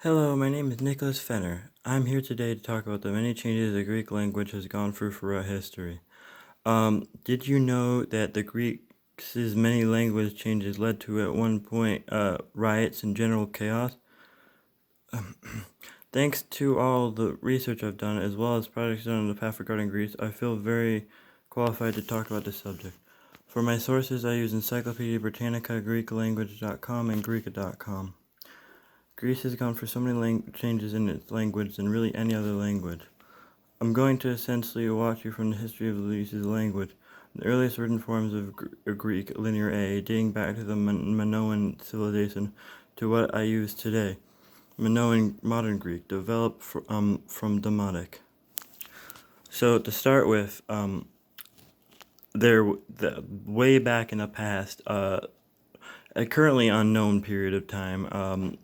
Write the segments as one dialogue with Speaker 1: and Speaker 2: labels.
Speaker 1: Hello, my name is Nicholas Fenner. I'm here today to talk about the many changes the Greek language has gone through throughout history. Did you know that the Greeks' many language changes led to at one point riots and general chaos? Thanks to all the research I've done, as well as projects done in the past regarding Greece, I feel very qualified to talk about this subject. For my sources, I use Encyclopedia Britannica, GreekLanguage.com, and Greek.com. Greece has gone through so many changes in its language than really any other language. I'm going to essentially walk you from the history of Greece's language, the earliest written forms of Greek, Linear A, dating back to the Minoan civilization, to what I use today, Minoan Modern Greek, developed from Demotic. So to start with, way back in the past, a currently unknown period of time,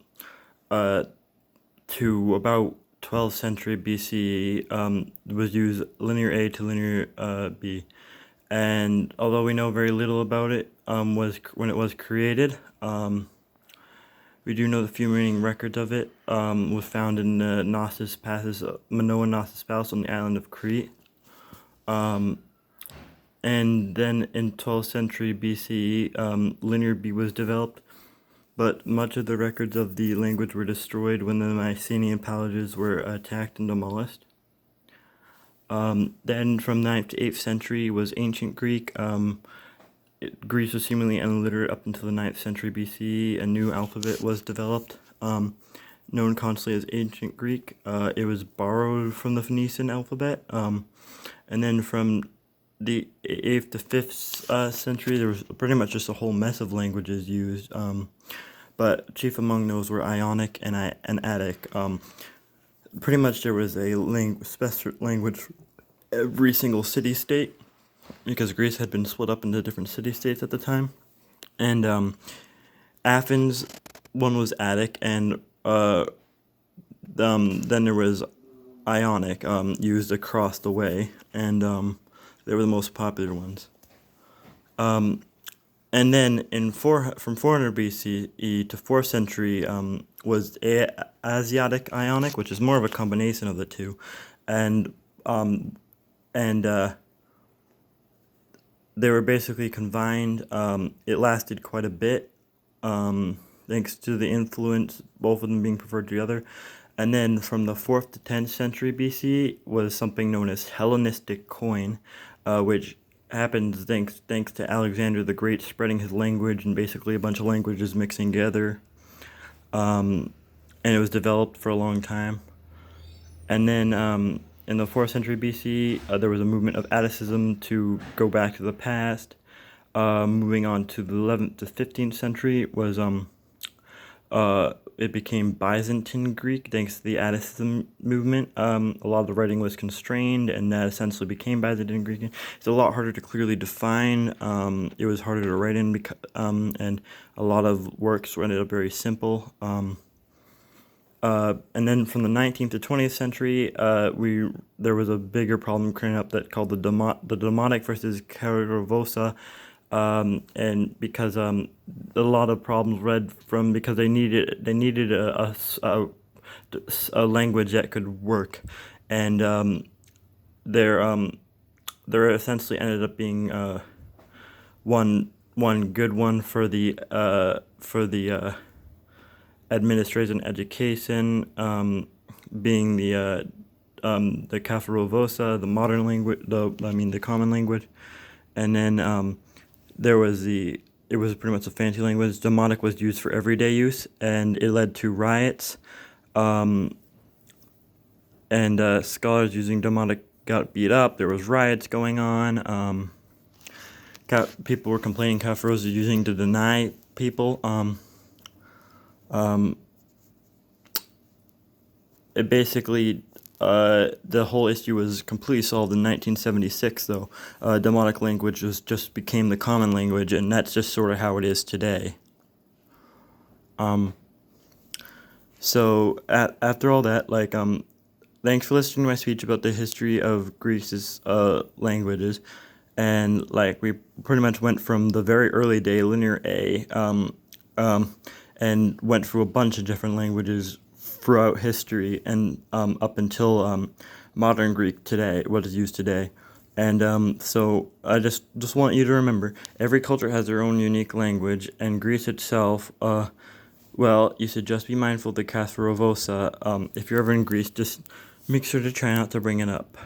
Speaker 1: to about 12th century BCE, was used linear A to linear B, and although we know very little about it, was when it was created. We do know the few remaining records of it. Was found in the Knossos Passes, Minoan Knossos Palace on the island of Crete. And then in 12th century BCE, linear B was developed, but much of the records of the language were destroyed when the Mycenaean palaces were attacked and demolished. Then from 9th to 8th century was Ancient Greek. Greece was seemingly illiterate up until the 9th century BCE. A new alphabet was developed, known constantly as Ancient Greek. It was borrowed from the Phoenician alphabet. And then from the 8th to 5th century, there was pretty much just a whole mess of languages used. But chief among those were Ionic and Attic. Pretty much there was a special language for every single city-state, because Greece had been split up into different city-states at the time. And Athens, one was Attic, and then there was Ionic, used across the way, and they were the most popular ones. And then from 400 BCE to 4th century was Asiatic Ionic, which is more of a combination of the two, and they were basically combined. It lasted quite a bit, thanks to the influence, both of them being preferred together. And then from the 4th to 10th century BC was something known as Hellenistic Koine, which happened thanks to Alexander the Great spreading his language and basically a bunch of languages mixing together. And it was developed for a long time. And then in the 4th century BC, there was a movement of Atticism to go back to the past. Moving on to the 11th to 15th century was it became Byzantine Greek thanks to the Atticism movement. A lot of the writing was constrained, and that essentially became Byzantine Greek. It's a lot harder to clearly define. It was harder to write in, and a lot of works ended up very simple. And then from the 19th to 20th century, there was a bigger problem creating up that called the Demotic versus Caravosa. And because a lot of problems because they needed a language that could work, and there essentially ended up being one good one for the administration education, being the Cafaravosa, the modern language, the common language, and then it was pretty much a fancy language. Demotic was used for everyday use, and it led to riots. And scholars using Demotic got beat up. There was riots going on. People were complaining Cafaros was using to deny people. It basically, the whole issue was completely solved in 1976, though. Demotic language just became the common language, and that's just sort of how it is today. So after all that, thanks for listening to my speech about the history of Greece's languages, and we pretty much went from the very early day linear A, and went through a bunch of different languages throughout history and up until modern Greek today, what is used today. And so I just want you to remember, every culture has their own unique language, and Greece itself, well, you should just be mindful of the Casa Rovosa. If you're ever in Greece, just make sure to try not to bring it up.